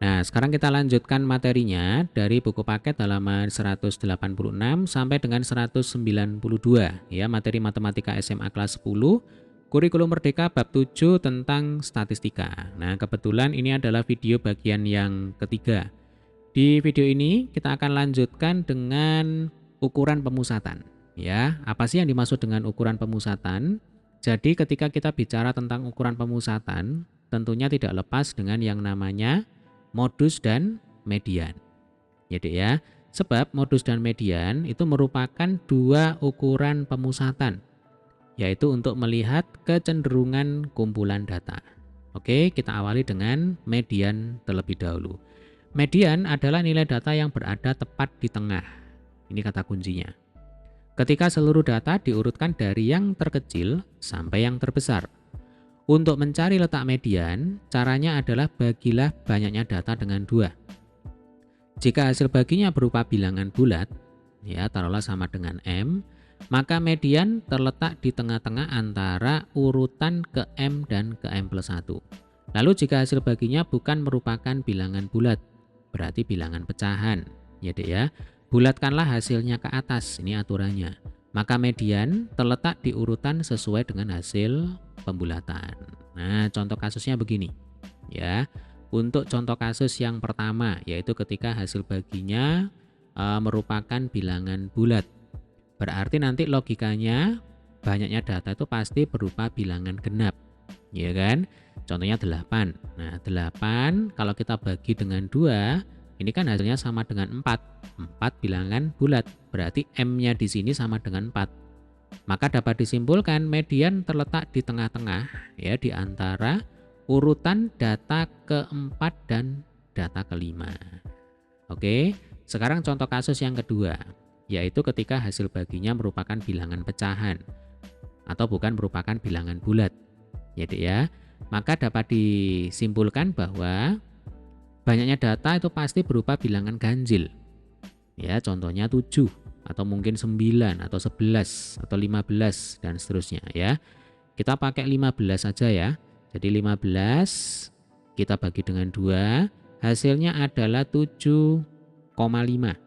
Nah, sekarang kita lanjutkan materinya dari buku paket halaman 186 sampai dengan 192 ya, materi matematika SMA kelas 10, kurikulum merdeka bab 7 tentang statistika. Nah, kebetulan ini adalah video bagian yang ketiga. Di video ini kita akan lanjutkan dengan ukuran pemusatan. Ya, apa sih yang dimaksud dengan ukuran pemusatan? Jadi ketika kita bicara tentang ukuran pemusatan, tentunya tidak lepas dengan yang namanya modus dan median. Jadi ya, sebab modus dan median itu merupakan dua ukuran pemusatan, yaitu untuk melihat kecenderungan kumpulan data. Oke, kita awali dengan median terlebih dahulu. Median adalah nilai data yang berada tepat di tengah. Ini kata kuncinya. Ketika seluruh data diurutkan dari yang terkecil sampai yang terbesar. Untuk mencari letak median, caranya adalah bagilah banyaknya data dengan 2. Jika hasil baginya berupa bilangan bulat, ya taruhlah sama dengan M, maka median terletak di tengah-tengah antara urutan ke M dan ke M plus 1. Lalu jika hasil baginya bukan merupakan bilangan bulat, berarti bilangan pecahan, ya Dek ya. Bulatkanlah hasilnya ke atas, ini aturannya. Maka median terletak di urutan sesuai dengan hasil pembulatan. Nah, contoh kasusnya begini. Ya. Untuk contoh kasus yang pertama, yaitu ketika hasil baginya merupakan bilangan bulat. Berarti nanti logikanya banyaknya data itu pasti berupa bilangan genap. Ya kan? Contohnya 8. Nah, 8 kalau kita bagi dengan 2, ini kan hasilnya sama dengan 4. 4 bilangan bulat. Berarti M-nya di sini sama dengan 4. Maka dapat disimpulkan median terletak di tengah-tengah ya, di antara urutan data keempat dan data kelima. Oke, sekarang contoh kasus yang kedua, yaitu ketika hasil baginya merupakan bilangan pecahan atau bukan merupakan bilangan bulat. Jadi ya, maka dapat disimpulkan bahwa banyaknya data itu pasti berupa bilangan ganjil. Ya, contohnya 7 atau mungkin 9 atau 11 atau 15 dan seterusnya ya. Kita pakai 15 saja ya. Jadi 15 kita bagi dengan 2, hasilnya adalah 7,5.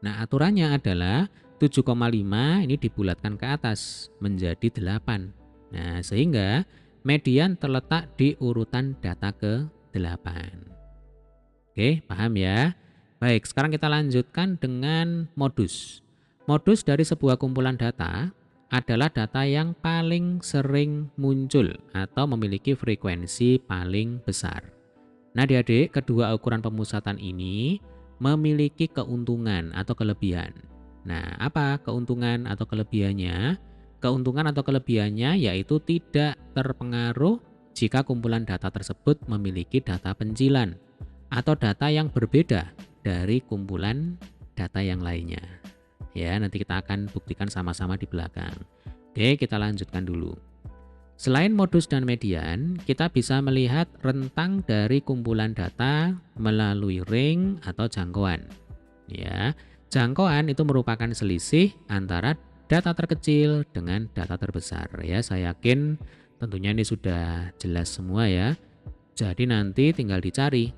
Nah, aturannya adalah 7,5 ini dibulatkan ke atas menjadi 8. Nah, sehingga median terletak di urutan data ke-8. Oke, paham ya? Baik, sekarang kita lanjutkan dengan modus. Modus dari sebuah kumpulan data adalah data yang paling sering muncul atau memiliki frekuensi paling besar. Nah, adik-adik, kedua ukuran pemusatan ini memiliki keuntungan atau kelebihan. Nah, apa keuntungan atau kelebihannya? Keuntungan atau kelebihannya yaitu tidak terpengaruh jika kumpulan data tersebut memiliki data pencilan atau data yang berbeda dari kumpulan data yang lainnya. Ya, nanti kita akan buktikan sama-sama di belakang. Oke, kita lanjutkan dulu. Selain modus dan median, kita bisa melihat rentang dari kumpulan data melalui ring atau jangkauan. Ya, jangkauan itu merupakan selisih antara data terkecil dengan data terbesar. Ya, saya yakin tentunya ini sudah jelas semua ya. Jadi nanti tinggal dicari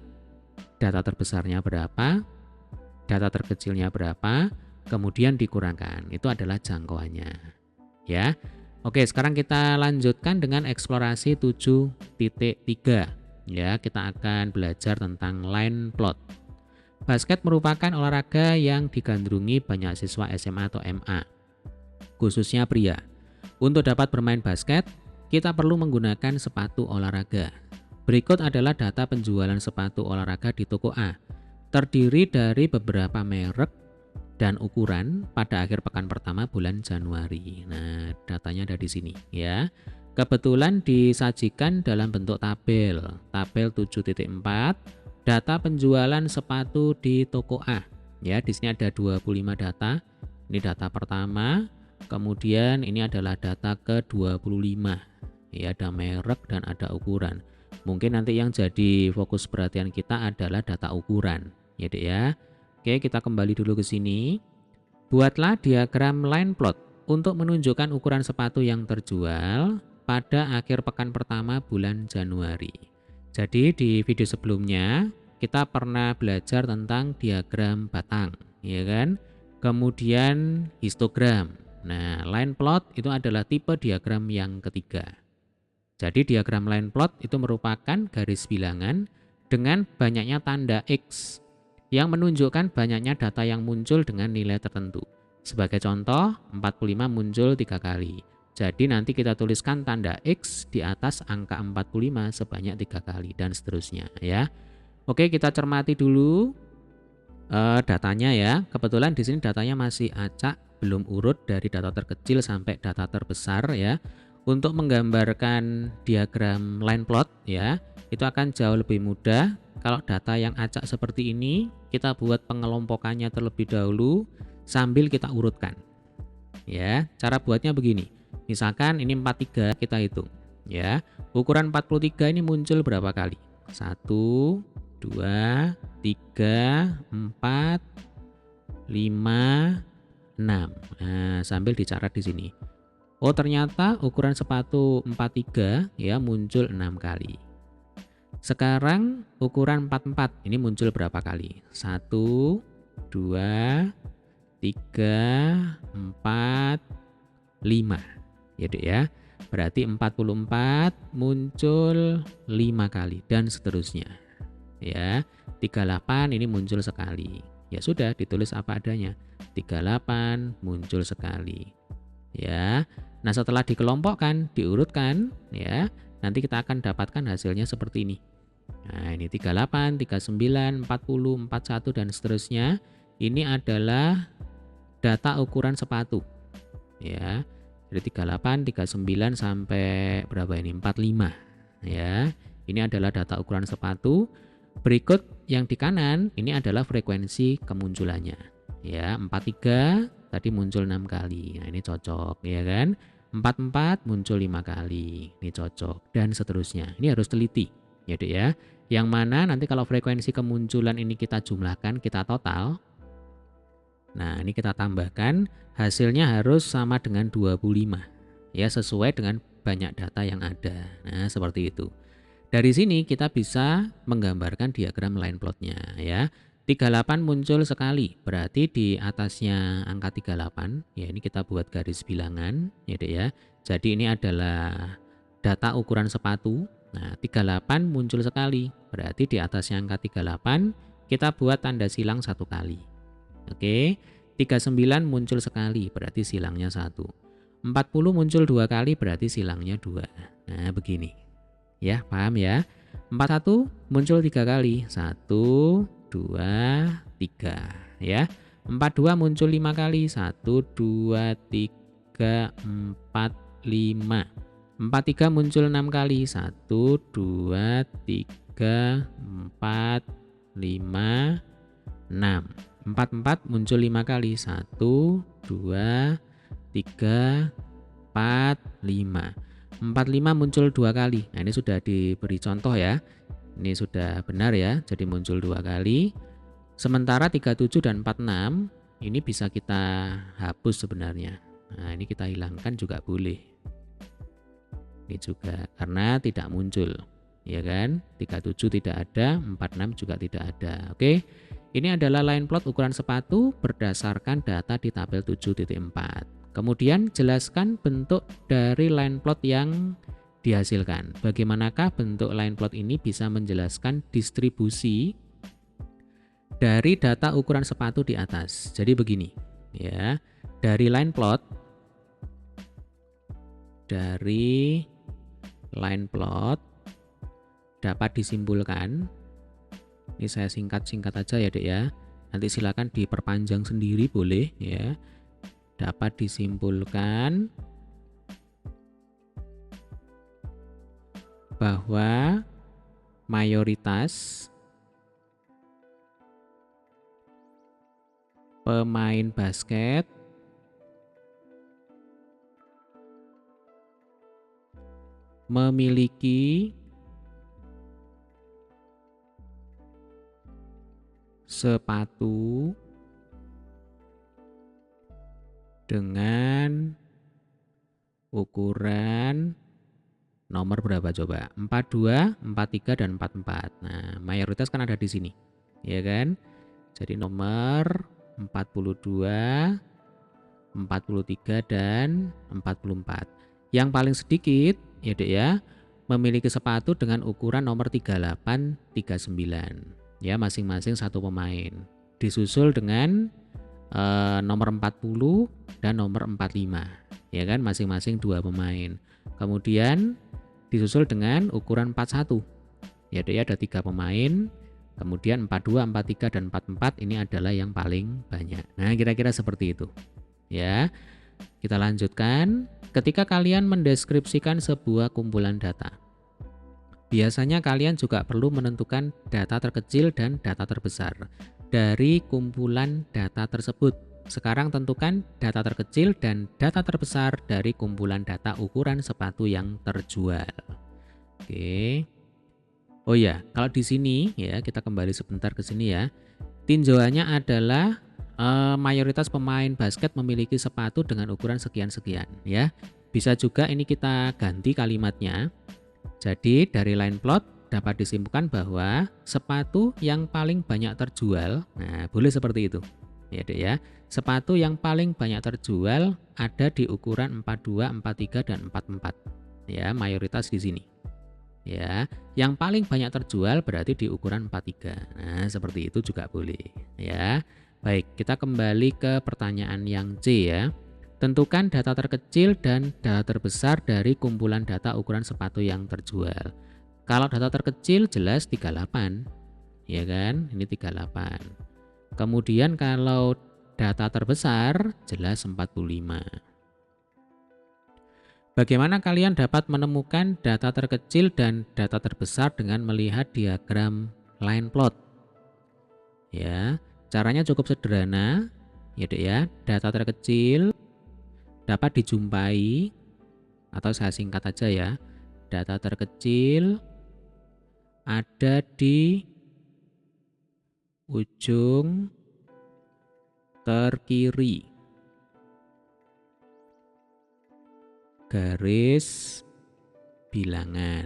data terbesarnya berapa, data terkecilnya berapa, kemudian dikurangkan. Itu adalah jangkauannya. Ya. Oke, sekarang kita lanjutkan dengan eksplorasi 7.3. Ya, kita akan belajar tentang line plot. Basket merupakan olahraga yang digandrungi banyak siswa SMA atau MA, khususnya pria. Untuk dapat bermain basket, kita perlu menggunakan sepatu olahraga. Berikut adalah data penjualan sepatu olahraga di toko A. Terdiri dari beberapa merek dan ukuran pada akhir pekan pertama bulan Januari. Nah, datanya ada di sini ya. Kebetulan disajikan dalam bentuk tabel. Tabel 7.4, data penjualan sepatu di toko A. Ya, di sini ada 25 data. Ini data pertama, kemudian ini adalah data ke-25. Ya, ada merek dan ada ukuran. Mungkin nanti yang jadi fokus perhatian kita adalah data ukuran, ya Dek ya. Oke, kita kembali dulu ke sini. Buatlah diagram line plot untuk menunjukkan ukuran sepatu yang terjual pada akhir pekan pertama bulan Januari. Jadi di video sebelumnya kita pernah belajar tentang diagram batang, ya kan? Kemudian histogram. Nah, line plot itu adalah tipe diagram yang ketiga. Jadi diagram line plot itu merupakan garis bilangan dengan banyaknya tanda X yang menunjukkan banyaknya data yang muncul dengan nilai tertentu. Sebagai contoh, 45 muncul 3 kali. Jadi nanti kita tuliskan tanda X di atas angka 45 sebanyak 3 kali dan seterusnya ya. Oke, kita cermati dulu datanya ya. Kebetulan di sini datanya masih acak, belum urut dari data terkecil sampai data terbesar ya. Untuk menggambarkan diagram line plot ya, itu akan jauh lebih mudah. Kalau data yang acak seperti ini, kita buat pengelompokannya terlebih dahulu sambil kita urutkan. Ya, cara buatnya begini. Misalkan ini 43 kita hitung ya. Ukuran 43 ini muncul berapa kali? 1 2 3 4 5 6. Nah, sambil dicatat di sini. Oh, ternyata ukuran sepatu 43 ya muncul 6 kali. Sekarang ukuran 44 ini muncul berapa kali? 1 2 3 4 5. Ya, Dek ya. Berarti 44 muncul 5 kali dan seterusnya. Ya, 38 ini muncul sekali. Ya sudah, ditulis apa adanya. 38 muncul sekali. Ya. Nah, setelah dikelompokkan, diurutkan ya, nanti kita akan dapatkan hasilnya seperti ini. Nah, ini 38, 39, 40, 41 dan seterusnya. Ini adalah data ukuran sepatu. Ya. Dari 38, 39 sampai berapa ini? 45. Ya. Ini adalah data ukuran sepatu. Berikut yang di kanan ini adalah frekuensi kemunculannya. Ya, 43 tadi muncul 6 kali. Nah, ini cocok ya kan? 44 muncul 5 kali. Ini cocok dan seterusnya. Ini harus teliti ya, Dek ya. Yang mana nanti kalau frekuensi kemunculan ini kita jumlahkan, kita total. Nah, ini kita tambahkan, hasilnya harus sama dengan 25. Ya, sesuai dengan banyak data yang ada. Nah, seperti itu. Dari sini kita bisa menggambarkan diagram line plotnya ya. 38 muncul sekali, berarti di atasnya angka 38, ya ini kita buat garis bilangan ya Dek ya. Jadi ini adalah data ukuran sepatu. Nah, 38 muncul sekali, berarti di atasnya angka 38 kita buat tanda silang 1 kali. Oke, 39 muncul sekali, berarti silangnya 1. 40 muncul 2 kali, berarti silangnya 2. Nah, begini. Ya, paham ya? 41 muncul 3 kali. 1, 2, 3. Ya. 42 muncul 5 kali. 1, 2, 3, 4, 5. 43 muncul 6 kali. 1, 2, 3, 4, 5, 6. 44 muncul 5 kali. 1, 2, 3, 4, 5. 45 muncul 2 kali. Nah, ini sudah diberi contoh ya. Ini sudah benar ya. Jadi muncul 2 kali. Sementara 37 dan 46 ini bisa kita hapus sebenarnya. Nah, ini kita hilangkan juga boleh. Ini juga karena tidak muncul. Ya kan? 37 tidak ada, 46 juga tidak ada. Oke. Ini adalah line plot ukuran sepatu berdasarkan data di tabel 7.4. Kemudian jelaskan bentuk dari line plot yang dihasilkan. Bagaimanakah bentuk line plot ini bisa menjelaskan distribusi dari data ukuran sepatu di atas. Jadi begini, ya. Dari line plot dapat disimpulkan. Ini saya singkat-singkat aja ya, Dek ya. Nanti silakan diperpanjang sendiri boleh ya. Dapat disimpulkan bahwa mayoritas pemain basket memiliki sepatu dengan ukuran Nomor berapa coba? 42, 43, dan 44. Nah, mayoritas kan ada di sini. Ya kan? Jadi nomor 42, 43, dan 44. Yang paling sedikit ya Dek ya, memiliki sepatu dengan ukuran nomor 38, 39. Ya, masing-masing satu pemain. Disusul dengan nomor 40 dan nomor 45. Ya kan, masing-masing 2 pemain. Kemudian disusul dengan ukuran 41. Ya Dek ya, ada 3 pemain. Kemudian 42, 43, dan 44 ini adalah yang paling banyak. Nah, kira-kira seperti itu. Ya, kita lanjutkan. Ketika kalian mendeskripsikan sebuah kumpulan data, biasanya kalian juga perlu menentukan data terkecil dan data terbesar dari kumpulan data tersebut. Sekarang tentukan data terkecil dan data terbesar dari kumpulan data ukuran sepatu yang terjual. Oke. Oh ya, kalau di sini ya, kita kembali sebentar ke sini ya. Tinjauannya adalah mayoritas pemain basket memiliki sepatu dengan ukuran sekian-sekian ya. Bisa juga ini kita ganti kalimatnya. Jadi dari line plot dapat disimpulkan bahwa sepatu yang paling banyak terjual, nah boleh seperti itu. Ya Dek ya. Sepatu yang paling banyak terjual ada di ukuran 42, 43, dan 44. Ya, mayoritas di sini. Ya, yang paling banyak terjual berarti di ukuran 43. Nah, seperti itu juga boleh ya. Baik, kita kembali ke pertanyaan yang C ya. Tentukan data terkecil dan data terbesar dari kumpulan data ukuran sepatu yang terjual. Kalau data terkecil jelas 38, ya kan? Ini 38. Kemudian kalau data terbesar jelas 45. Bagaimana kalian dapat menemukan data terkecil dan data terbesar dengan melihat diagram line plot? Ya, caranya cukup sederhana, ya Dek ya. Data terkecil dapat dijumpai atau saya singkat aja ya. Data terkecil ada di ujung terkiri garis bilangan.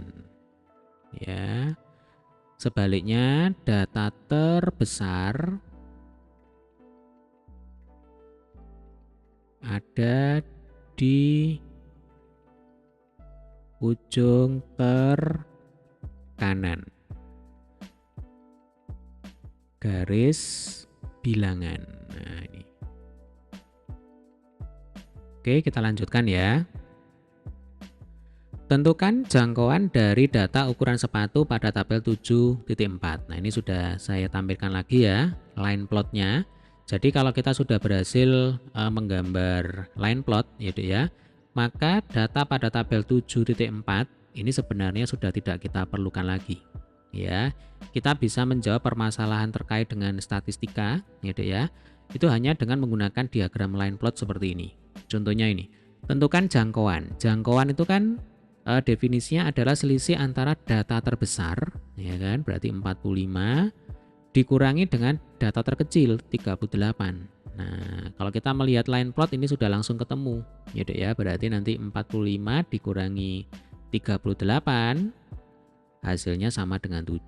Ya. Sebaliknya, data terbesar ada di ujung terkanan garis bilangan. Nah, ini. Oke, kita lanjutkan ya. Tentukan jangkauan dari data ukuran sepatu pada tabel 7.4. Nah, ini sudah saya tampilkan lagi ya, line plotnya. Jadi kalau kita sudah berhasil menggambar line plot ya, maka data pada tabel 7.4 ini sebenarnya sudah tidak kita perlukan lagi. Ya, kita bisa menjawab permasalahan terkait dengan statistika ya. Itu hanya dengan menggunakan diagram line plot seperti ini. Contohnya ini. Tentukan jangkauan. Jangkauan itu kan definisinya adalah selisih antara data terbesar, ya kan, berarti 45 dikurangi dengan data terkecil 38. Nah, kalau kita melihat line plot ini sudah langsung ketemu, ya Dek ya, berarti nanti 45 dikurangi 38 hasilnya sama dengan 7,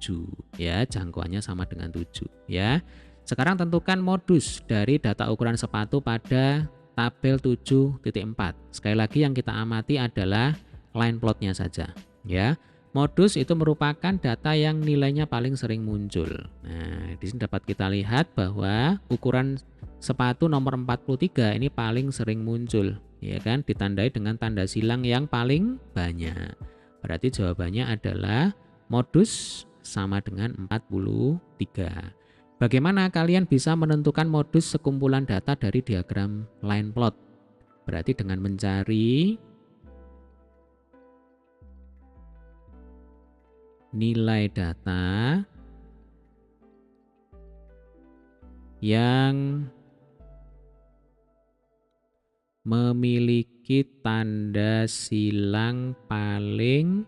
ya, jangkauannya sama dengan 7, ya. Sekarang tentukan modus dari data ukuran sepatu pada tabel 7.4. Sekali lagi yang kita amati adalah line plotnya saja ya. Modus itu merupakan data yang nilainya paling sering muncul. Nah, di sini dapat kita lihat bahwa ukuran sepatu nomor 43 ini paling sering muncul, ya kan, ditandai dengan tanda silang yang paling banyak. Berarti jawabannya adalah modus sama dengan 43. Bagaimana kalian bisa menentukan modus sekumpulan data dari diagram line plot? Berarti dengan mencari nilai data yang memiliki tanda silang paling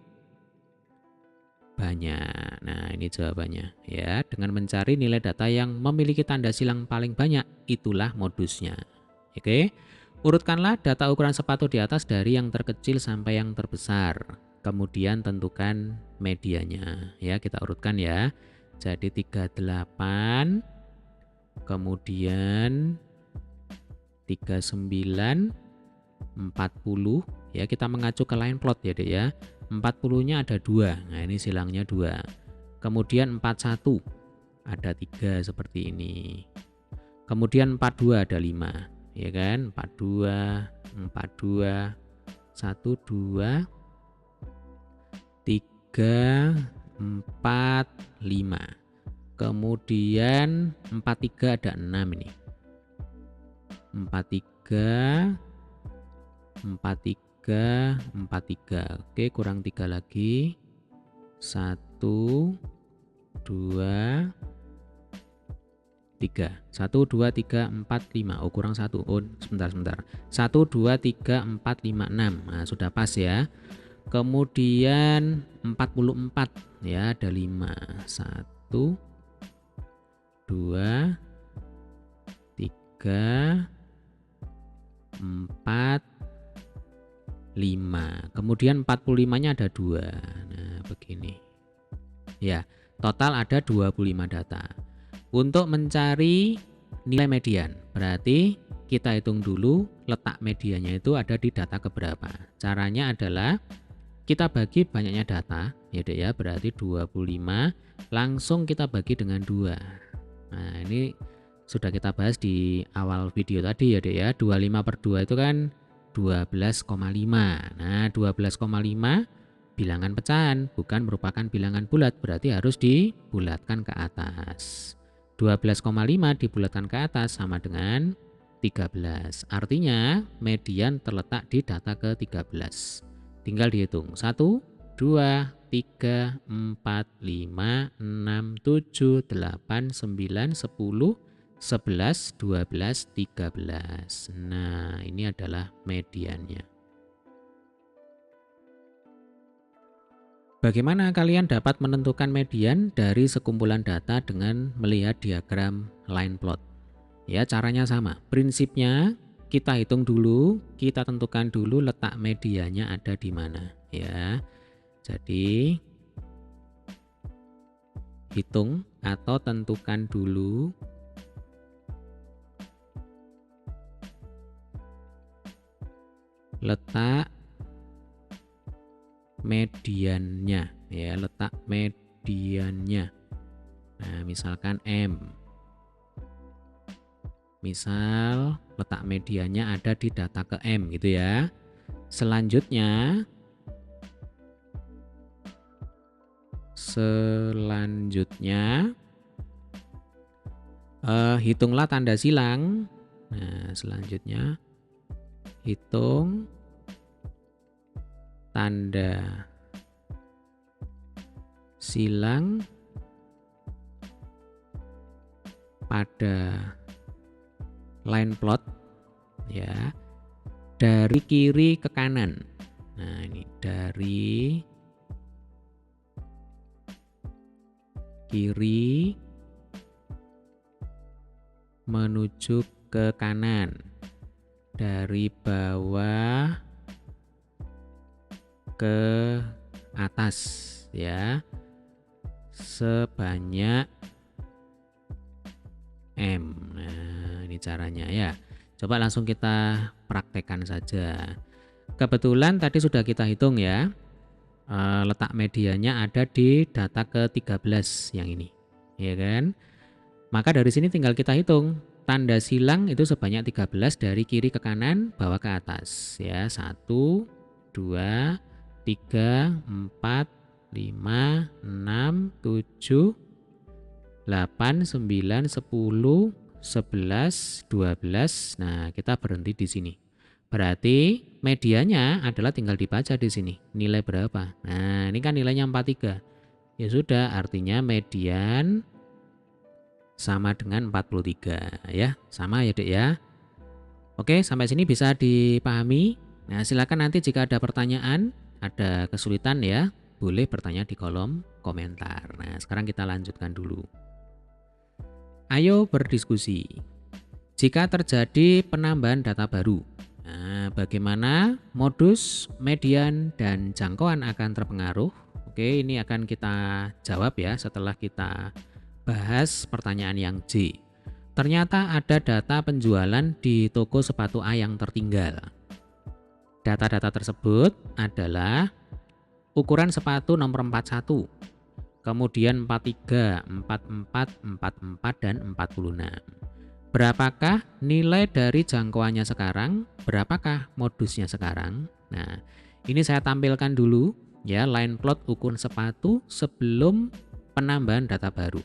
banyak. Nah, ini jawabannya ya. Dengan mencari nilai data yang memiliki tanda silang paling banyak, itulah modusnya. Oke. Urutkanlah data ukuran sepatu di atas dari yang terkecil sampai yang terbesar. kemudian tentukan medianya. Ya, kita urutkan ya. Jadi 38, kemudian 39, 40. Ya, kita mengacu ke line plot ya, Dek ya. 40-nya ada 2. Nah, ini silangnya 2. Kemudian 41 ada 3 seperti ini. Kemudian 42 ada 5, ya kan? 42, 42, 1, 2, 3, 4, 5. Kemudian 43 ada 6 ini. 43, 43, 43. Oke, kurang 3 lagi. 1, 2, 3. 1, 2, 3, 4, 5. Oh, kurang 1. Oh, sebentar. 1, 2, 3, 4, 5, 6. Nah, sudah pas ya. Kemudian 44 ya, ada 5. 1, 2, 3, 4, 5. Kemudian 45-nya ada 2. Nah, begini. Ya, total ada 25 data. Untuk mencari nilai median, berarti kita hitung dulu letak mediannya itu ada di data keberapa. Caranya adalah kita bagi banyaknya data, ya Dek ya, berarti 25 langsung kita bagi dengan 2. Nah, ini sudah kita bahas di awal video tadi ya Dek ya. 25 per 2 itu kan 12,5. Nah, 12,5 bilangan pecahan, bukan merupakan bilangan bulat, berarti harus dibulatkan ke atas. 12,5 dibulatkan ke atas sama dengan 13. Artinya median terletak di data ke-13. Tinggal dihitung. 1, 2, 3, 4, 5, 6, 7, 8, 9, 10, 11, 12, 13. Nah, ini adalah mediannya. Bagaimana kalian dapat menentukan median dari sekumpulan data dengan melihat diagram line plot? Ya, caranya sama. Prinsipnya kita hitung dulu, kita tentukan dulu letak mediannya ada di mana, ya. Jadi hitung atau tentukan dulu letak mediannya, ya, letak mediannya. Nah, misalkan M. Misal letak mediannya ada di data ke M gitu ya. Selanjutnya hitunglah tanda silang. Nah, selanjutnya hitung tanda silang pada line plot ya, dari kiri ke kanan. Nah, ini dari kiri menuju ke kanan, dari bawah ke atas ya, sebanyak M. Nah, ini caranya ya. Coba langsung kita praktekkan saja. Kebetulan tadi sudah kita hitung ya, letak medianya ada di data ke-13 yang ini, ya kan? Maka dari sini tinggal kita hitung tanda silang itu sebanyak 13 dari kiri ke kanan, bawah ke atas ya. 1, 2, 3, 4, 5, 6, 7, 8, 9, 10, 11, 12. Nah, kita berhenti di sini. Berarti medianya adalah tinggal dibaca di sini. Nilai berapa? Nah, ini kan nilainya 43. Ya sudah, artinya median sama dengan 43 ya. Sama ya, Dek ya. Oke, sampai sini bisa dipahami. Nah, silakan nanti jika ada pertanyaan, ada kesulitan ya, boleh bertanya di kolom komentar. Nah, sekarang kita lanjutkan dulu. Ayo berdiskusi. Jika terjadi penambahan data baru, Nah, bagaimana modus, median, dan jangkauan akan terpengaruh? Oke, ini akan kita jawab ya setelah kita bahas pertanyaan yang J. Ternyata ada data penjualan di toko sepatu A yang tertinggal. Data-data tersebut adalah ukuran sepatu nomor 41, kemudian 43, 44, 44, dan 46. Berapakah nilai dari jangkauannya sekarang? Berapakah modusnya sekarang? Nah, ini saya tampilkan dulu ya line plot ukuran sepatu sebelum penambahan data baru.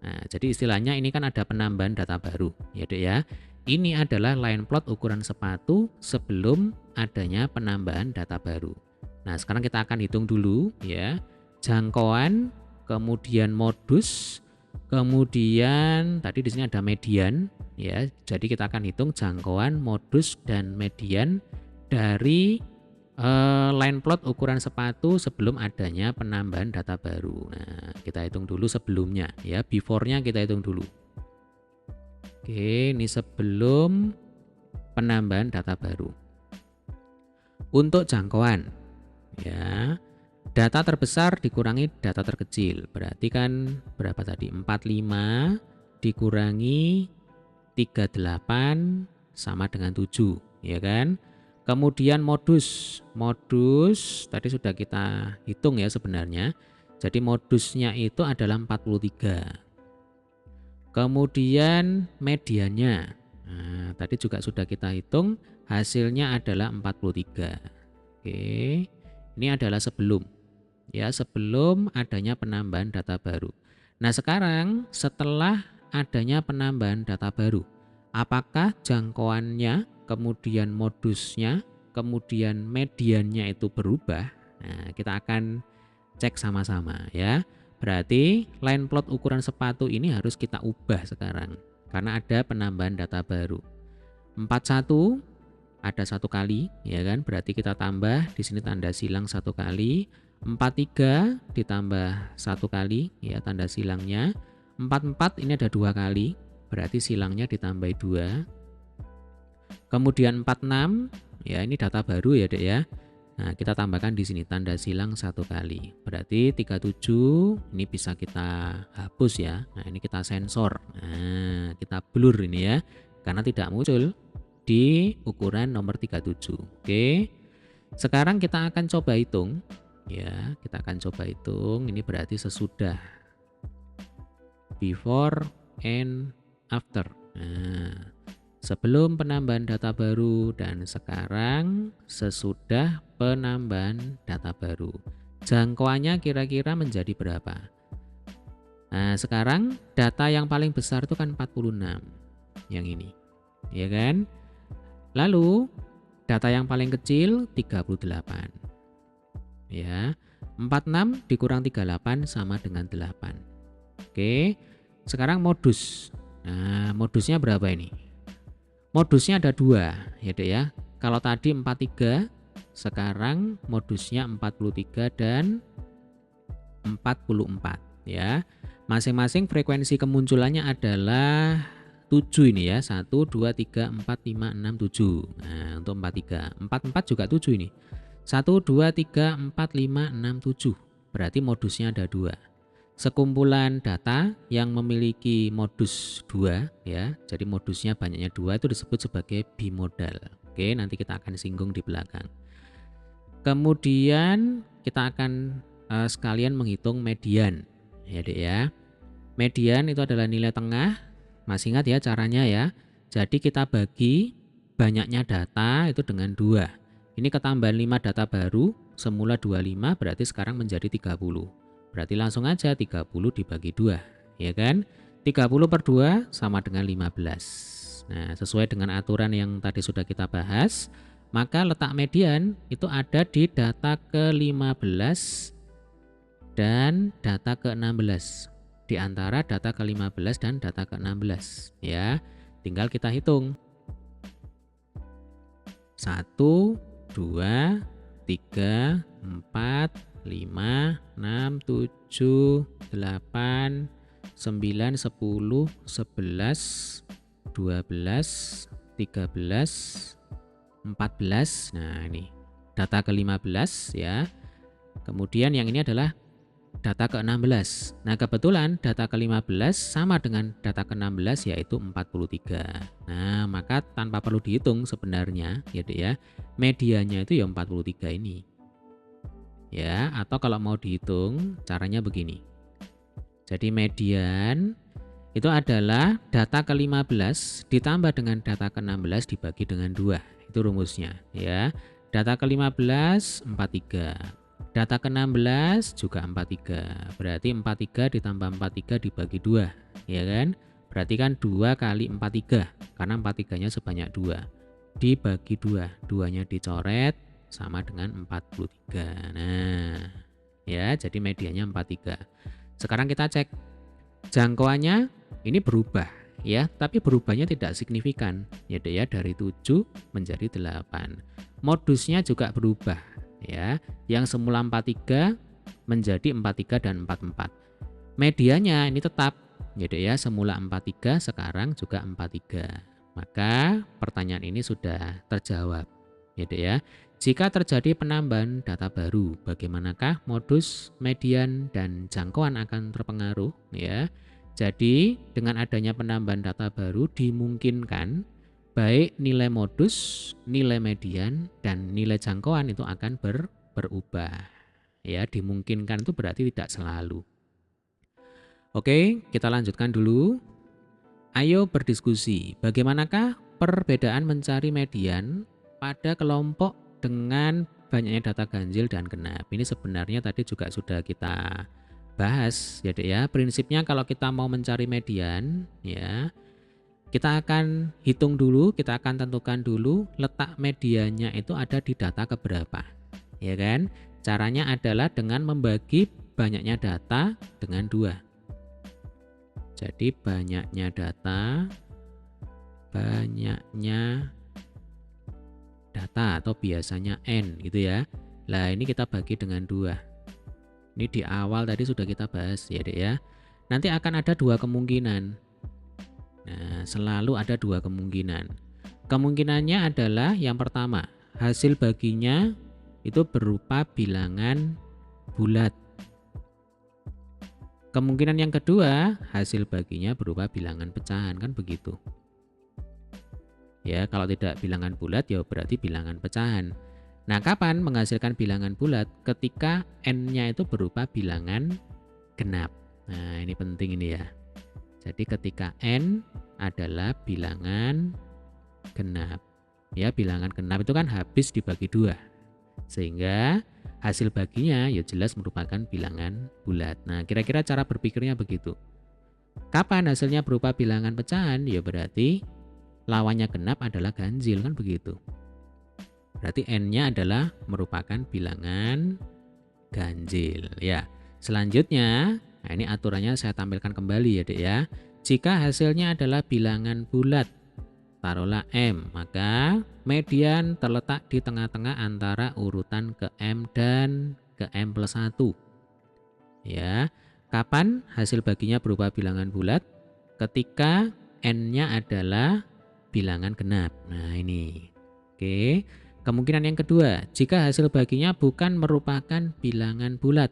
Nah, jadi istilahnya ini kan ada penambahan data baru, ya Dek ya. Ini adalah line plot ukuran sepatu sebelum adanya penambahan data baru. Nah, sekarang kita akan hitung dulu ya. Jangkauan, kemudian modus, kemudian tadi di sini ada median ya. Jadi kita akan hitung jangkauan, modus, dan median dari line plot ukuran sepatu sebelum adanya penambahan data baru. Nah, kita hitung dulu sebelumnya ya, before-nya kita hitung dulu. Oke, ini sebelum penambahan data baru. Untuk jangkauan ya, data terbesar dikurangi data terkecil. Berarti kan berapa tadi? 45 dikurangi 38 sama dengan 7, ya kan? Kemudian modus tadi sudah kita hitung ya sebenarnya. Jadi modusnya itu adalah 43. Kemudian mediannya. Nah, tadi juga sudah kita hitung, hasilnya adalah 43. Oke. Ini adalah sebelum ya, sebelum adanya penambahan data baru. Nah, sekarang setelah adanya penambahan data baru, apakah jangkauannya, kemudian modusnya, kemudian mediannya itu berubah? Nah, kita akan cek sama-sama ya. Berarti line plot ukuran sepatu ini harus kita ubah sekarang karena ada penambahan data baru. 41 ada satu kali, ya kan? Berarti kita tambah di sini tanda silang satu kali. 43 ditambah satu kali, ya tanda silangnya. 44 ini ada dua kali, berarti silangnya ditambah 2. Kemudian 46, ya ini data baru ya Dek ya. Nah, kita tambahkan di sini tanda silang satu kali. Berarti 37 ini bisa kita hapus ya. Nah, ini kita sensor. Nah, kita blur ini ya. Karena tidak muncul di ukuran nomor 37. Oke. Sekarang kita akan coba hitung ya. Kita akan coba hitung. Ini berarti sesudah, before and after. Nah, sebelum penambahan data baru dan sekarang sesudah penambahan data baru. Jangkauannya kira-kira menjadi berapa? Nah, sekarang data yang paling besar itu kan 46. Yang ini. Ya kan? Lalu data yang paling kecil 38. Ya. 46 dikurang 38 sama dengan 8. Oke. Sekarang modus. Nah, modusnya berapa ini? Modusnya ada 2 ya Dek ya. Kalau tadi 43, sekarang modusnya 43 dan 44 ya. Masing-masing frekuensi kemunculannya adalah 7 ini ya. 1, 2, 3, 4, 5, 6, 7. Nah, untuk 43. 44 juga 7 ini. 1, 2, 3, 4, 5, 6, 7. Berarti modusnya ada 2. Sekumpulan data yang memiliki modus 2 ya. Jadi modusnya banyaknya 2 itu disebut sebagai bimodal. Oke, nanti kita akan singgung di belakang. Kemudian kita akan sekalian menghitung median. Ya, Dek ya. Median itu adalah nilai tengah. Masih ingat ya caranya ya. Jadi kita bagi banyaknya data itu dengan 2. Ini ketambahan 5 data baru, semula 25 berarti sekarang menjadi 30. Berarti langsung aja 30 dibagi 2, ya kan? 30 per 2 sama dengan 15. Nah, sesuai dengan aturan yang tadi sudah kita bahas, maka letak median itu ada di data ke-15 dan data ke-16. Di antara data ke-15 dan data ke-16, ya. Tinggal kita hitung. 1, 2, 3, 4, 5, 6, 7, 8, 9, 10, 11, 12, 13, 14. Nah, ini data ke-15 ya. Kemudian yang ini adalah data ke-16. Nah, kebetulan data ke-15 sama dengan data ke-16 yaitu 43. Nah, maka tanpa perlu dihitung sebenarnya ya, Dek ya. Medianya itu ya 43 ini. Ya, atau kalau mau dihitung caranya begini. Jadi median itu adalah data ke-15 ditambah dengan data ke-16 dibagi dengan 2. Itu rumusnya ya. Data ke-15 43. Data ke-16 juga 43. Berarti 43 ditambah 43 dibagi 2, ya kan? Berarti kan 2 kali 43 karena 43-nya sebanyak 2. Dibagi 2, 2-nya dicoret sama dengan 43. Nah, ya, jadi medianya 43. Sekarang kita cek jangkauannya ini berubah ya, tapi berubahnya tidak signifikan ya, Dek ya, dari 7 menjadi 8. Modusnya juga berubah ya, yang semula 43 menjadi 43 dan 44. Medianya ini tetap ya, Dek ya, semula 43 sekarang juga 43. Maka pertanyaan ini sudah terjawab ya, Dek ya. Jika terjadi penambahan data baru, bagaimanakah modus, median, dan jangkauan akan terpengaruh ya? Jadi dengan adanya penambahan data baru dimungkinkan baik nilai modus, nilai median, dan nilai jangkauan itu akan berubah. Ya, dimungkinkan itu berarti tidak selalu. Oke, kita lanjutkan dulu. Ayo berdiskusi, bagaimanakah perbedaan mencari median pada kelompok dengan banyaknya data ganjil dan genap. Ini sebenarnya tadi juga sudah kita bahas ya, Dek ya. Prinsipnya kalau kita mau mencari median ya, kita akan hitung dulu, kita akan tentukan dulu letak mediannya itu ada di data keberapa. Ya kan? Caranya adalah dengan membagi banyaknya data dengan 2. Jadi banyaknya data atau biasanya N gitu ya. Nah, ini kita bagi dengan 2. Ini di awal tadi sudah kita bahas ya, Dek ya. Nanti akan ada 2 kemungkinan. Nah, selalu ada 2 kemungkinan. Kemungkinannya adalah yang pertama, hasil baginya itu berupa bilangan bulat. Kemungkinan yang kedua, hasil baginya berupa bilangan pecahan, kan begitu. Ya, kalau tidak bilangan bulat ya berarti bilangan pecahan. Nah, kapan menghasilkan bilangan bulat? Ketika N-nya itu berupa bilangan genap. Nah, ini penting ini ya. Jadi ketika N adalah bilangan genap. Ya, bilangan genap itu kan habis dibagi 2. Sehingga hasil baginya ya jelas merupakan bilangan bulat. Nah, kira-kira cara berpikirnya begitu. Kapan hasilnya berupa bilangan pecahan? Ya berarti lawannya genap adalah ganjil, kan begitu. Berarti N-nya adalah merupakan bilangan ganjil ya. Selanjutnya, nah ini aturannya saya tampilkan kembali ya, Dek ya. Jika hasilnya adalah bilangan bulat, taruhlah M, maka median terletak di tengah-tengah antara urutan ke M dan ke M plus 1. Ya, kapan hasil baginya berupa bilangan bulat? Ketika N-nya adalah bilangan genap. Nah, ini. Oke. Kemungkinan yang kedua, jika hasil baginya bukan merupakan bilangan bulat.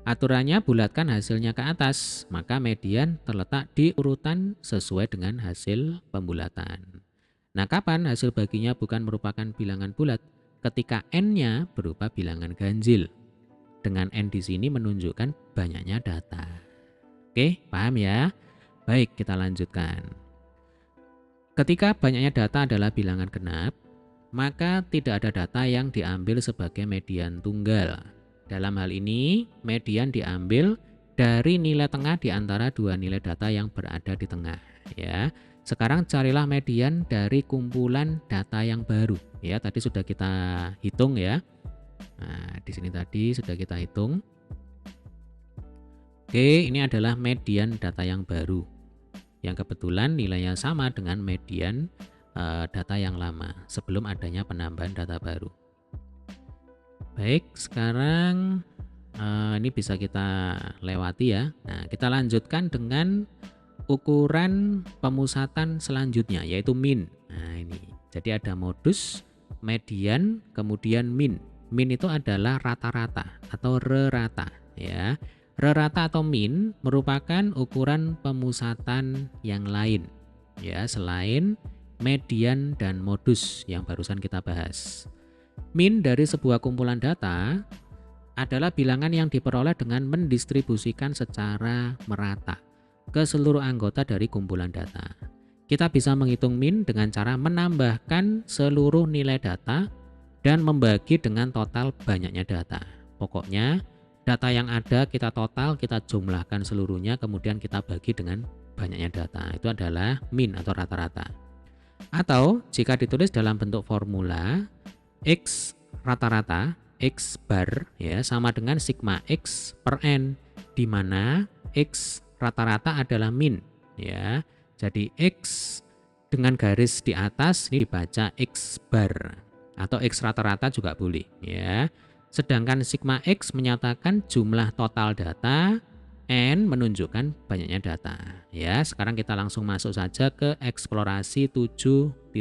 Aturannya bulatkan hasilnya ke atas, maka median terletak di urutan sesuai dengan hasil pembulatan. Nah, kapan hasil baginya bukan merupakan bilangan bulat? Ketika N-nya berupa bilangan ganjil. Dengan N di sini menunjukkan banyaknya data. Oke, paham ya? Baik, kita lanjutkan. Ketika banyaknya data adalah bilangan genap, maka tidak ada data yang diambil sebagai median tunggal. Dalam hal ini, median diambil dari nilai tengah di antara 2 nilai data yang berada di tengah. Ya, sekarang carilah median dari kumpulan data yang baru. Ya, tadi sudah kita hitung ya. Nah, di sini tadi sudah kita hitung. Oke, ini adalah median data yang baru, yang kebetulan nilainya sama dengan median data yang lama sebelum adanya penambahan data baru. Baik, sekarang ini bisa kita lewati ya. Nah, kita lanjutkan dengan ukuran pemusatan selanjutnya, yaitu min. Nah, ini. Jadi ada modus, median, kemudian min. Min itu adalah rata-rata atau rerata ya. Rerata atau min merupakan ukuran pemusatan yang lain ya selain median dan modus yang barusan kita bahas. Min dari sebuah kumpulan data adalah bilangan yang diperoleh dengan mendistribusikan secara merata ke seluruh anggota dari kumpulan data. Kita bisa menghitung min dengan cara menambahkan seluruh nilai data dan membagi dengan total banyaknya data. Pokoknya data yang ada kita total, kita jumlahkan seluruhnya, kemudian kita bagi dengan banyaknya data. Itu adalah min atau rata-rata. Atau jika ditulis dalam bentuk formula, X rata-rata X bar ya sama dengan sigma X per N, di mana X rata-rata adalah min ya. Jadi X dengan garis di atas ini dibaca X bar atau X rata-rata juga boleh ya. Sedangkan sigma X menyatakan jumlah total data, N menunjukkan banyaknya data ya. Sekarang kita langsung masuk saja ke eksplorasi 7.4.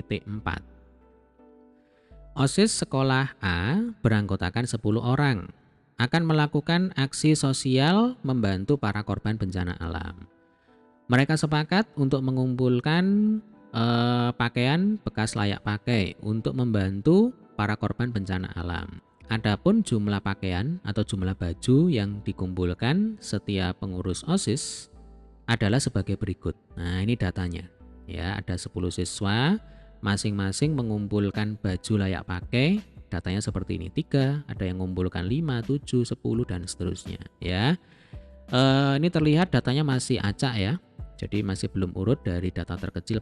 OSIS sekolah A beranggotakan 10 orang, akan melakukan aksi sosial membantu para korban bencana alam. Mereka sepakat untuk mengumpulkan pakaian bekas layak pakai untuk membantu para korban bencana alam. Adapun jumlah pakaian atau jumlah baju yang dikumpulkan setiap pengurus OSIS adalah sebagai berikut. Nah, ini datanya. Ya, ada 10 siswa masing-masing mengumpulkan baju layak pakai, datanya seperti ini, 3, ada yang mengumpulkan 5, 7, 10 dan seterusnya ya. Ini terlihat datanya masih acak ya, jadi masih belum urut dari data terkecil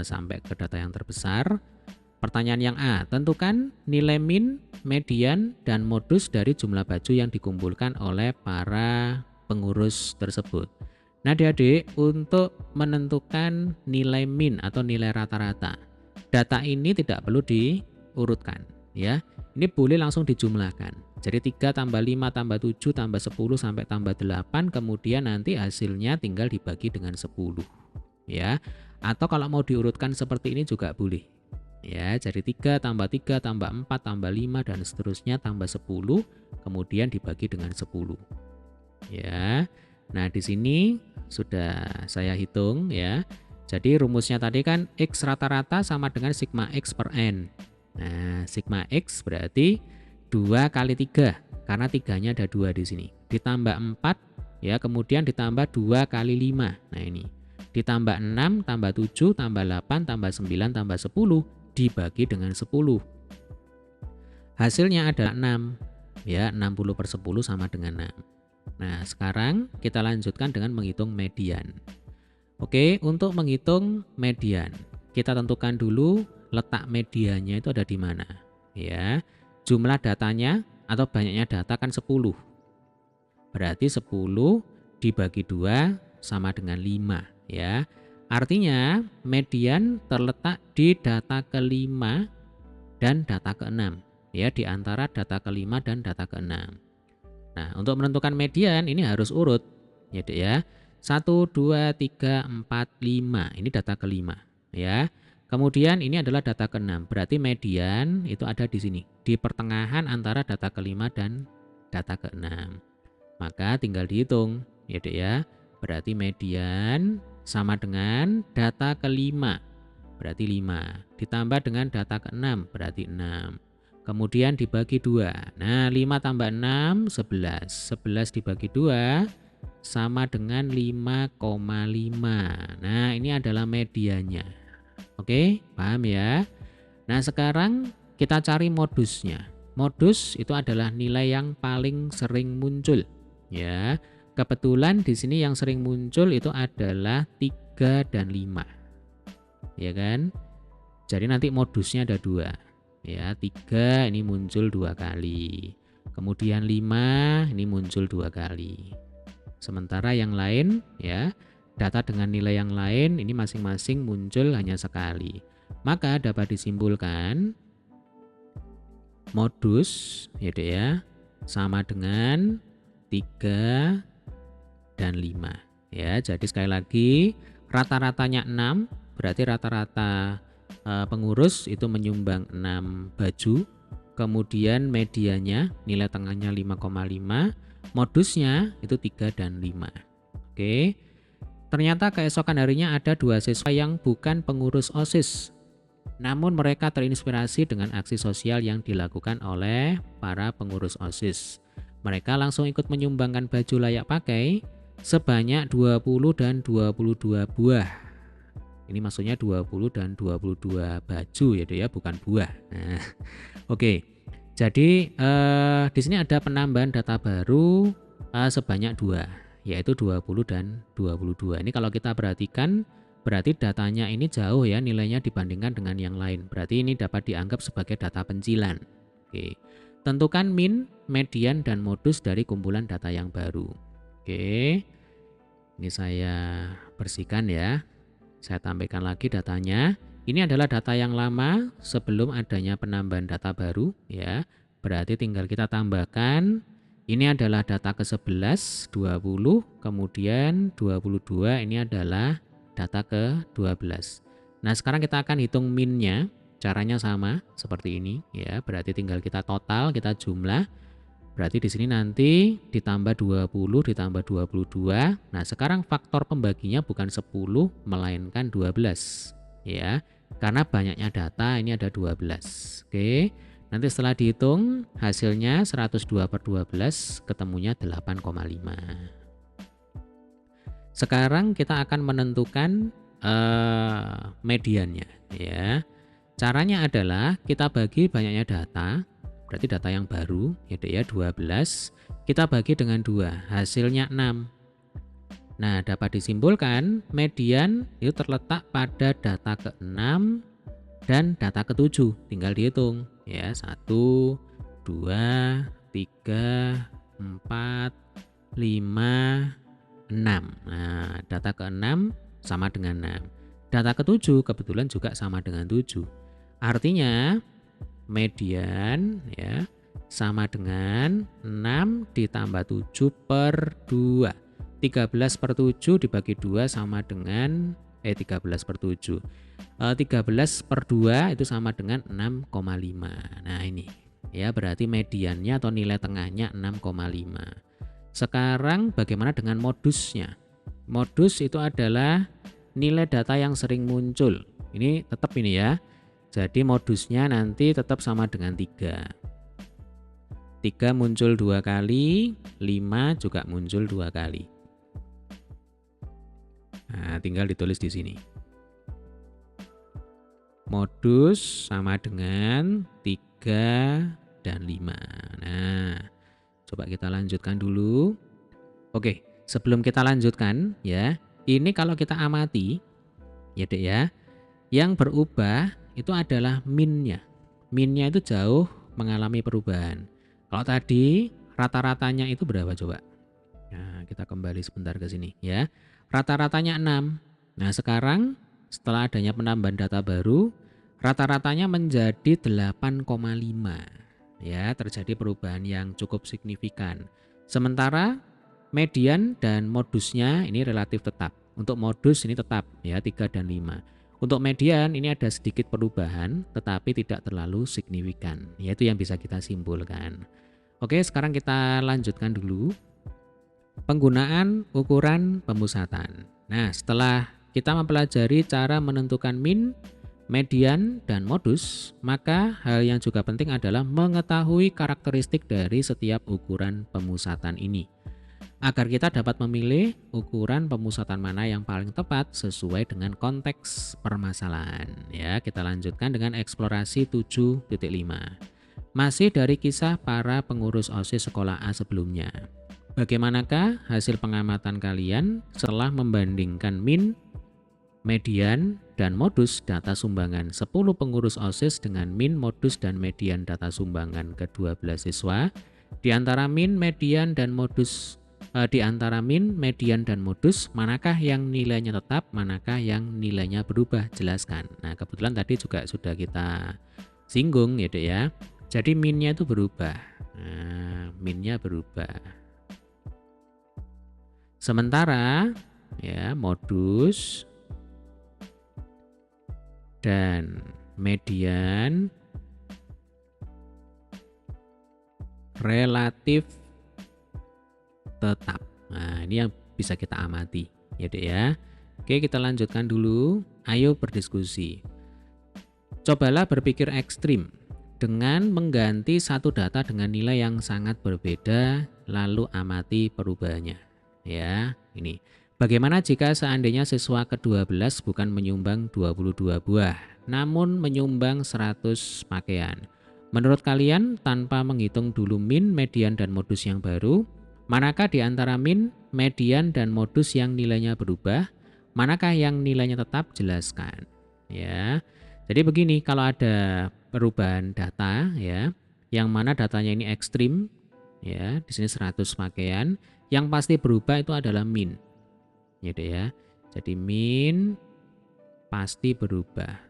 sampai ke data yang terbesar. Pertanyaan yang A, tentukan nilai min, median, dan modus dari jumlah baju yang dikumpulkan oleh para pengurus tersebut. Nah adik-adik, untuk menentukan nilai min atau nilai rata-rata, data ini tidak perlu diurutkan ya. Ini boleh langsung dijumlahkan. Jadi 3 tambah 5 tambah 7 tambah 10 sampai tambah 8, kemudian nanti hasilnya tinggal dibagi dengan 10 ya. Atau kalau mau diurutkan seperti ini juga boleh. Ya, jadi 3 tambah 3 tambah 4 tambah 5 dan seterusnya tambah 10, kemudian dibagi dengan 10. Ya. Nah, di sini sudah saya hitung ya. Jadi rumusnya tadi kan X rata-rata sama dengan sigma X per N. Nah, sigma X berarti 2 kali 3, karena 3-nya ada 2 di sini. Ditambah 4, ya kemudian ditambah 2 kali 5. Nah ini. Ditambah 6, tambah 7, tambah 8, tambah 9, tambah 10, dibagi dengan 10. Hasilnya adalah 6. Ya, 60 per 10 sama dengan 6. Nah, sekarang kita lanjutkan dengan menghitung median. Oke, untuk menghitung median, kita tentukan dulu letak mediannya itu ada di mana. Ya, jumlah datanya atau banyaknya data kan 10. Berarti 10 dibagi 2 sama dengan 5. Ya, artinya median terletak di data ke-5 dan data ke-6. Ya, di antara data ke-5 dan data ke-6. Nah, untuk menentukan median ini harus urut. Ya, Dek ya. 1, 2, 3, 4, 5. Ini data ke-5 ya. Kemudian ini adalah data ke-6. Berarti median itu ada di sini, di pertengahan antara data ke-5 dan data ke-6. Maka tinggal dihitung ya Dek ya. Berarti median sama dengan data ke-5. Berarti 5. Ditambah dengan data ke-6 berarti 6. Kemudian dibagi 2. Nah, 5 tambah 6 11. 11 dibagi 2 sama dengan 5,5. Nah, ini adalah medianya. Oke, paham ya? Nah, sekarang kita cari modusnya. Modus itu adalah nilai yang paling sering muncul. Ya, kebetulan di sini yang sering muncul itu adalah 3 dan 5. Ya kan? Jadi nanti modusnya ada 2. Ya, 3 ini muncul 2 kali. Kemudian 5 ini muncul 2 kali. Sementara yang lain ya, data dengan nilai yang lain ini masing-masing muncul hanya sekali. Maka dapat disimpulkan modus ya Dek ya, sama dengan 3 dan 5. Ya, jadi sekali lagi rata-ratanya 6, berarti rata-rata pengurus itu menyumbang 6 baju, kemudian mediannya nilai tengahnya 5,5, modusnya itu 3 dan 5. Oke. Ternyata keesokan harinya ada 2 siswa yang bukan pengurus OSIS. Namun mereka terinspirasi dengan aksi sosial yang dilakukan oleh para pengurus OSIS. Mereka langsung ikut menyumbangkan baju layak pakai sebanyak 20 dan 22 buah. Ini maksudnya 20 dan 22 baju ya, bukan buah. Nah, oke. Jadi di sini ada penambahan data baru sebanyak 2, yaitu 20 dan 22. Ini kalau kita perhatikan berarti datanya ini jauh ya nilainya dibandingkan dengan yang lain. Berarti ini dapat dianggap sebagai data pencilan. Oke. Tentukan min, median, dan modus dari kumpulan data yang baru. Oke. Ini saya bersihkan ya. Saya tampilkan lagi datanya. Ini adalah data yang lama sebelum adanya penambahan data baru ya. Berarti tinggal kita tambahkan. Ini adalah data ke-11, 20, kemudian 22 ini adalah data ke-12. Nah, sekarang kita akan hitung minnya. Caranya sama seperti ini ya. Berarti tinggal kita total, kita jumlah. Berarti di sini nanti ditambah 20 ditambah 22. Nah, sekarang faktor pembaginya bukan 10 melainkan 12 ya. Karena banyaknya data ini ada 12. Oke. Nanti setelah dihitung hasilnya 102 per 12 ketemunya 8,5. Sekarang kita akan menentukan mediannya ya. Caranya adalah kita bagi banyaknya data. Berarti data yang baru ya 12 kita bagi dengan 2, hasilnya 6. Nah, dapat disimpulkan median itu terletak pada data ke-6 dan data ke-7. Tinggal dihitung ya, 1, 2, 3, 4, 5, 6. Nah, data ke-6 sama dengan 6. Data ke-7 kebetulan juga sama dengan 7. Artinya median ya sama dengan 6 ditambah 7 per 2. 13 per 7 dibagi 2 sama dengan 13 per 7. 13 per 2 itu sama dengan 6,5. Nah, ini ya berarti mediannya atau nilai tengahnya 6,5. Sekarang bagaimana dengan modusnya? Modus itu adalah nilai data yang sering muncul. Ini tetap ini ya. Jadi modusnya nanti tetap sama dengan 3. 3 muncul 2 kali, 5 juga muncul 2 kali. Nah, tinggal ditulis di sini. Modus sama dengan 3 dan 5. Nah, coba kita lanjutkan dulu. Oke, sebelum kita lanjutkan ya, ini kalau kita amati ya Dek ya, yang berubah itu adalah minnya. Minnya itu jauh mengalami perubahan. Kalau tadi rata-ratanya itu berapa coba? Nah, kita kembali sebentar ke sini ya. Rata-ratanya 6. Nah, sekarang setelah adanya penambahan data baru, rata-ratanya menjadi 8,5. Ya, terjadi perubahan yang cukup signifikan. Sementara median dan modusnya ini relatif tetap. Untuk modus ini tetap ya 3 dan 5. Untuk median ini ada sedikit perubahan tetapi tidak terlalu signifikan. Yaitu yang bisa kita simpulkan. Oke, sekarang kita lanjutkan dulu. Penggunaan ukuran pemusatan. Nah, setelah kita mempelajari cara menentukan min, median, dan modus, maka hal yang juga penting adalah mengetahui karakteristik dari setiap ukuran pemusatan ini, agar kita dapat memilih ukuran pemusatan mana yang paling tepat sesuai dengan konteks permasalahan. Ya, kita lanjutkan dengan eksplorasi 7.5. Masih dari kisah para pengurus OSIS sekolah A sebelumnya. Bagaimanakah hasil pengamatan kalian setelah membandingkan min, median, dan modus data sumbangan 10 pengurus OSIS dengan min, modus, dan median data sumbangan ke-12 siswa? Di antara min, median, dan modus manakah yang nilainya tetap, manakah yang nilainya berubah? Jelaskan. Nah, kebetulan tadi juga sudah kita singgung ya Dek ya. Jadi minnya itu berubah. Nah, minnya berubah. Sementara ya modus dan median relatif tetap. Nah, ini yang bisa kita amati, ya Dek ya. Oke, kita lanjutkan dulu. Ayo berdiskusi. Cobalah berpikir ekstrim dengan mengganti satu data dengan nilai yang sangat berbeda, lalu amati perubahannya. Ya, ini. Bagaimana jika seandainya siswa ke-12 bukan menyumbang 22 buah, namun menyumbang 100 pakaian? Menurut kalian, tanpa menghitung dulu min, median, dan modus yang baru, manakah di antara min, median, dan modus yang nilainya berubah? Manakah yang nilainya tetap? Jelaskan. Ya. Jadi begini, kalau ada perubahan data ya, yang mana datanya ini ekstrim ya, di sini 100 pakaian, yang pasti berubah itu adalah min. Gitu ya. Jadi min pasti berubah.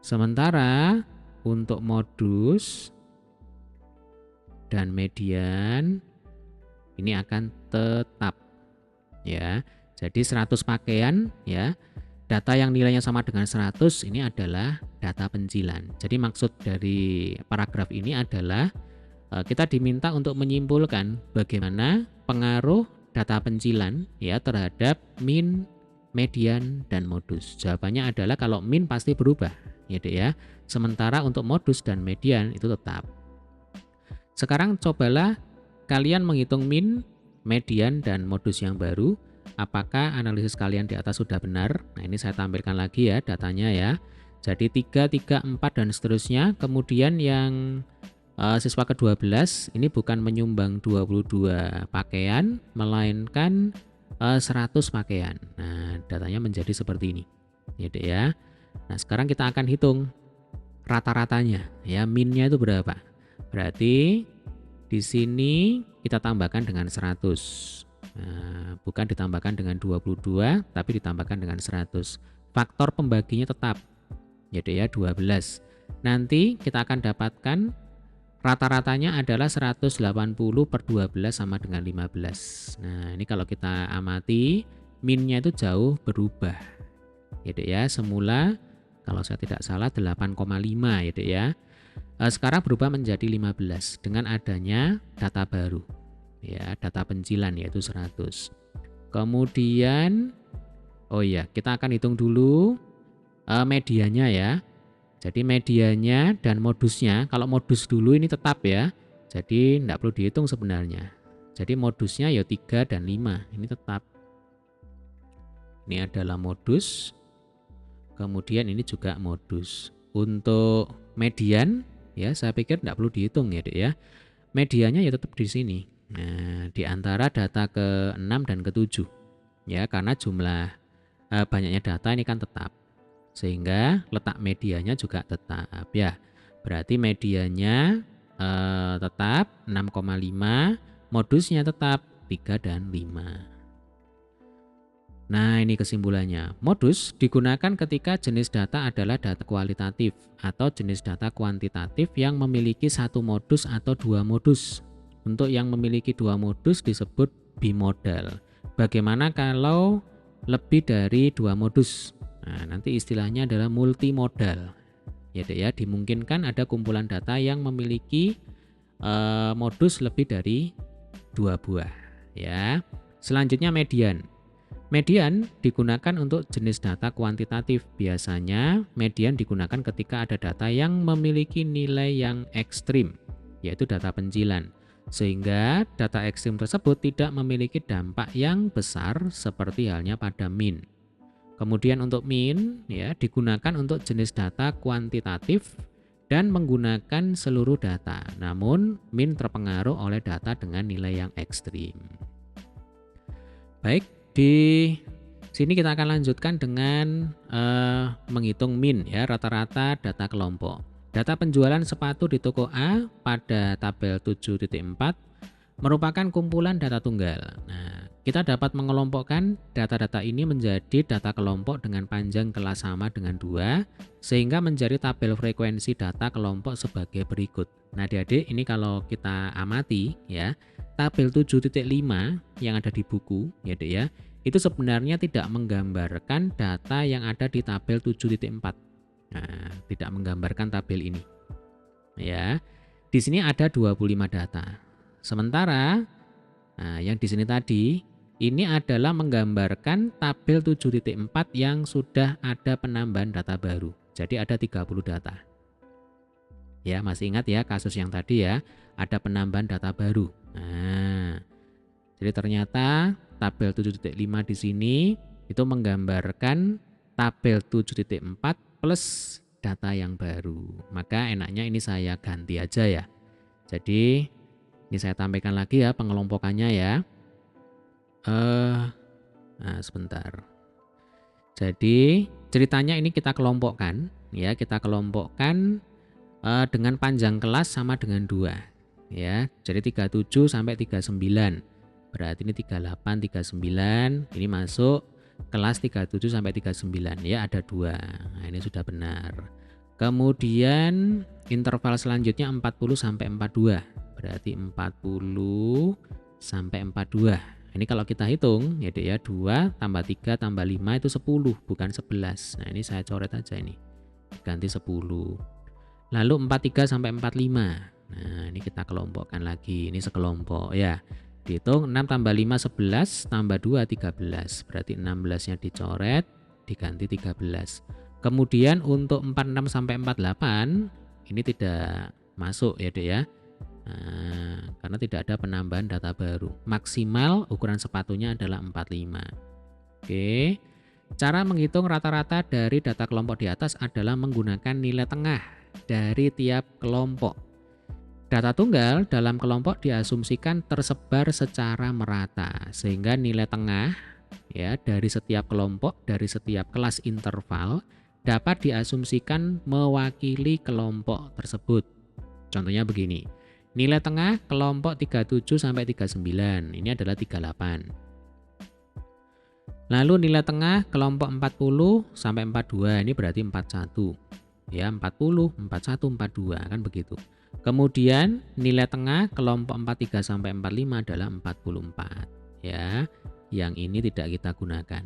Sementara untuk modus dan median ini akan tetap ya. Jadi 100 pakaian ya, data yang nilainya sama dengan 100 ini adalah data pencilan. Jadi maksud dari paragraf ini adalah kita diminta untuk menyimpulkan bagaimana pengaruh data pencilan ya terhadap min, median, dan modus. Jawabannya adalah kalau min pasti berubah ya Dek ya. Sementara untuk modus dan median itu tetap. Sekarang cobalah kalian menghitung min, median, dan modus yang baru. Apakah analisis kalian di atas sudah benar? Nah, ini saya tampilkan lagi ya datanya ya. Jadi 3, 3, 4 dan seterusnya. Kemudian yang siswa ke-12 ini bukan menyumbang 22 pakaian, melainkan 100 pakaian. Nah, datanya menjadi seperti ini. Ya, Dek ya. Nah, sekarang kita akan hitung rata-ratanya ya, minnya itu berapa? Berarti di sini kita tambahkan dengan 100. Nah, bukan ditambahkan dengan 22 tapi ditambahkan dengan 100. Faktor pembaginya tetap yaitu ya 12. Nanti kita akan dapatkan rata-ratanya adalah 180 per 12 sama dengan 15. Nah, ini kalau kita amati minnya itu jauh berubah yaitu ya, semula kalau saya tidak salah 8,5 yaitu ya. Sekarang berubah menjadi 15 dengan adanya data baru ya, data pencilan yaitu 100. Kemudian kita akan hitung dulu medianya ya. Jadi medianya dan modusnya, kalau modus dulu ini tetap ya, jadi tidak perlu dihitung sebenarnya. Jadi modusnya ya 3 dan 5 ini tetap. Ini adalah modus, kemudian ini juga modus. Untuk median ya, saya pikir tidak perlu dihitung ya Dek ya. Medianya ya tetap di sini. Nah, di antara data ke-6 dan ke-7 ya, karena jumlah banyaknya data ini kan tetap, sehingga letak medianya juga tetap ya. Berarti medianya tetap 6,5, modusnya tetap 3 dan 5. Nah, ini kesimpulannya. Modus digunakan ketika jenis data adalah data kualitatif atau jenis data kuantitatif yang memiliki satu modus atau dua modus. Untuk yang memiliki dua modus disebut bimodal. Bagaimana kalau lebih dari dua modus? Nah, nanti istilahnya adalah multimodal. Ya Dek ya, dimungkinkan ada kumpulan data yang memiliki modus lebih dari dua buah ya. Selanjutnya median. Median digunakan untuk jenis data kuantitatif. Biasanya median digunakan ketika ada data yang memiliki nilai yang ekstrim, yaitu data pencilan. Sehingga data ekstrim tersebut tidak memiliki dampak yang besar seperti halnya pada min. Kemudian untuk min ya digunakan untuk jenis data kuantitatif dan menggunakan seluruh data. Namun min terpengaruh oleh data dengan nilai yang ekstrim. Baik, di sini kita akan lanjutkan dengan menghitung min ya, rata-rata data kelompok. Data penjualan sepatu di toko A pada tabel 7.4 merupakan kumpulan data tunggal. Nah, kita dapat mengelompokkan data-data ini menjadi data kelompok dengan panjang kelas sama dengan 2, sehingga menjadi tabel frekuensi data kelompok sebagai berikut. Nah, adik-adik, ini kalau kita amati ya, tabel 7.5 yang ada di buku ya, Dek ya, itu sebenarnya tidak menggambarkan data yang ada di tabel 7.4. Nah, tidak menggambarkan tabel ini. Ya. Di sini ada 25 data. Sementara yang di sini tadi ini adalah menggambarkan tabel 7.4 yang sudah ada penambahan data baru. Jadi ada 30 data. Ya, masih ingat ya kasus yang tadi ya, ada penambahan data baru. Nah, jadi ternyata tabel 7.5 di sini itu menggambarkan tabel 7.4 plus data yang baru. Maka enaknya ini saya ganti aja ya. Jadi ini saya tampilkan lagi ya pengelompokannya ya. Nah, sebentar. Jadi ceritanya ini kita kelompokkan ya, kita kelompokkan dengan panjang kelas sama dengan 2 ya. Jadi 37 sampai 39. Berarti ini 38, 39, ini masuk kelas 37 sampai 39 ya, ada 2. Nah, ini sudah benar. Kemudian interval selanjutnya 40 sampai 42. Berarti 40 sampai 42. Ini kalau kita hitung ya, Dek ya, 2 tambah 3 tambah 5 itu 10, bukan 11. Nah, ini saya coret aja ini. Ganti 10. Lalu 43 sampai 45. Nah, ini kita kelompokkan lagi. Ini sekelompok ya. Dihitung 6 tambah 5 11 tambah 2 13. Berarti 16-nya dicoret, diganti 13. Kemudian untuk 46 sampai 48 ini tidak masuk ya, Dek ya. Nah, karena tidak ada penambahan data baru. Maksimal ukuran sepatunya adalah 45. Oke. Cara menghitung rata-rata dari data kelompok di atas adalah menggunakan nilai tengah dari tiap kelompok. Data tunggal dalam kelompok diasumsikan tersebar secara merata, sehingga nilai tengah ya dari setiap kelompok, dari setiap kelas interval dapat diasumsikan mewakili kelompok tersebut. Contohnya begini. Nilai tengah kelompok 37 sampai 39 ini adalah 38. Lalu nilai tengah kelompok 40 sampai 42 ini berarti 41. Ya, 40, 41, 42 kan begitu. Kemudian nilai tengah kelompok 43 sampai 45 adalah 44. Ya, yang ini tidak kita gunakan.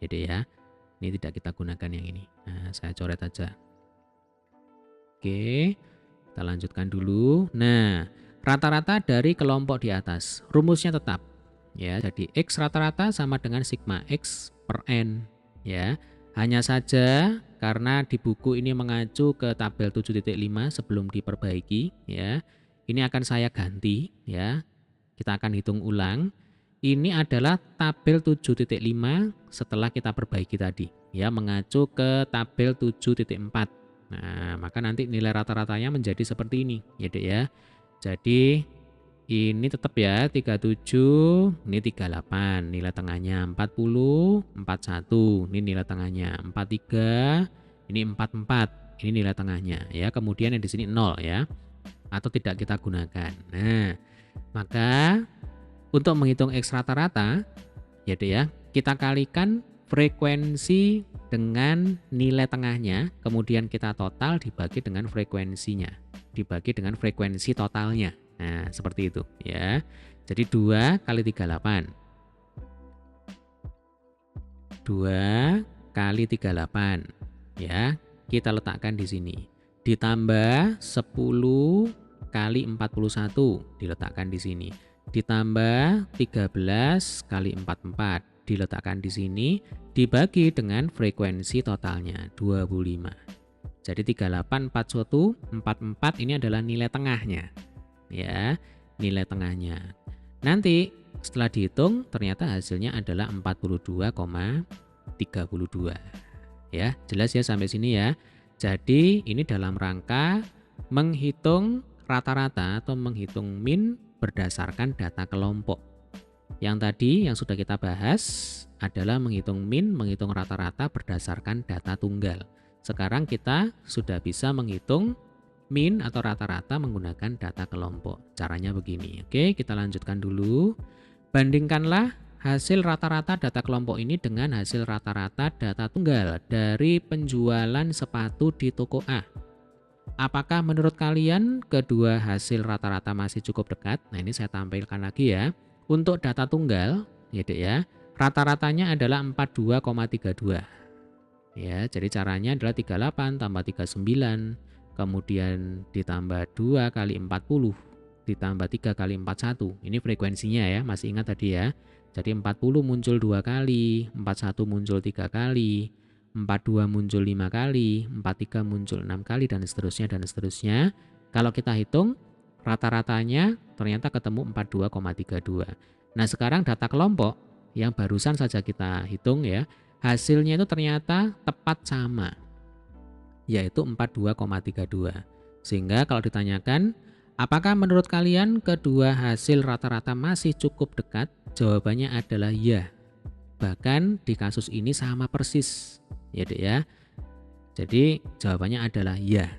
Jadi ya, ini tidak kita gunakan yang ini. Nah, saya coret aja. Oke. Kita lanjutkan dulu. Nah, rata-rata dari kelompok di atas, rumusnya tetap. Ya, jadi X rata-rata sama dengan sigma X per N. Ya, hanya saja karena di buku ini mengacu ke tabel 7.5 sebelum diperbaiki. Ya, ini akan saya ganti. Ya, kita akan hitung ulang. Ini adalah tabel 7.5 setelah kita perbaiki tadi. Ya, mengacu ke tabel 7.4. Nah, maka nanti nilai rata-ratanya menjadi seperti ini, ya, Dek ya. Jadi ini tetap ya 37, ini 38, nilai tengahnya 40, 41, ini nilai tengahnya 43, ini 44, ini nilai tengahnya ya. Kemudian yang di sini 0 ya. Atau tidak kita gunakan. Nah, maka untuk menghitung X rata-rata ya, Dek ya, kita kalikan frekuensi dengan nilai tengahnya, kemudian kita total dibagi dengan frekuensinya, dibagi dengan frekuensi totalnya. Nah, seperti itu ya. Jadi 2 kali 38. 2 kali 38 ya. Kita letakkan di sini. Ditambah 10 kali 41 diletakkan di sini. Ditambah 13 kali 44 diletakkan di sini, dibagi dengan frekuensi totalnya 25. Jadi 38 41 44 ini adalah nilai tengahnya. Ya, nilai tengahnya. Nanti setelah dihitung ternyata hasilnya adalah 42,32. Ya, jelas ya sampai sini ya. Jadi ini dalam rangka menghitung rata-rata atau menghitung min berdasarkan data kelompok. Yang tadi yang sudah kita bahas adalah menghitung min, menghitung rata-rata berdasarkan data tunggal. Sekarang kita sudah bisa menghitung min atau rata-rata menggunakan data kelompok. Caranya begini. Oke, kita lanjutkan dulu. Bandingkanlah hasil rata-rata data kelompok ini dengan hasil rata-rata data tunggal dari penjualan sepatu di toko A. Apakah menurut kalian kedua hasil rata-rata masih cukup dekat? Nah, ini saya tampilkan lagi ya. Untuk data tunggal, ya Dek ya, rata-ratanya adalah 42,32. Ya, jadi caranya adalah 38 tambah 39, kemudian ditambah 2 kali 40, ditambah 3 kali 41. Ini frekuensinya ya, masih ingat tadi ya. Jadi 40 muncul 2 kali, 41 muncul 3 kali, 42 muncul 5 kali, 43 muncul 6 kali, dan seterusnya dan seterusnya. Kalau kita hitung, rata-ratanya ternyata ketemu 42,32. Nah, sekarang data kelompok yang barusan saja kita hitung ya, hasilnya itu ternyata tepat sama, yaitu 42,32. Sehingga kalau ditanyakan, apakah menurut kalian kedua hasil rata-rata masih cukup dekat? Jawabannya adalah ya. Bahkan di kasus ini sama persis, ya Dek ya. Jadi jawabannya adalah ya.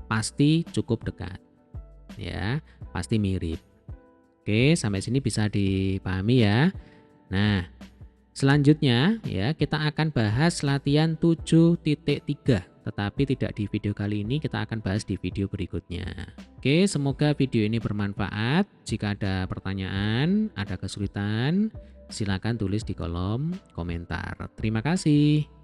Pasti cukup dekat. Ya, pasti mirip. Oke, sampai sini bisa dipahami ya. Nah, selanjutnya ya kita akan bahas latihan 7.3, tetapi tidak di video kali ini, kita akan bahas di video berikutnya. Oke, semoga video ini bermanfaat. Jika ada pertanyaan, ada kesulitan, silakan tulis di kolom komentar. Terima kasih.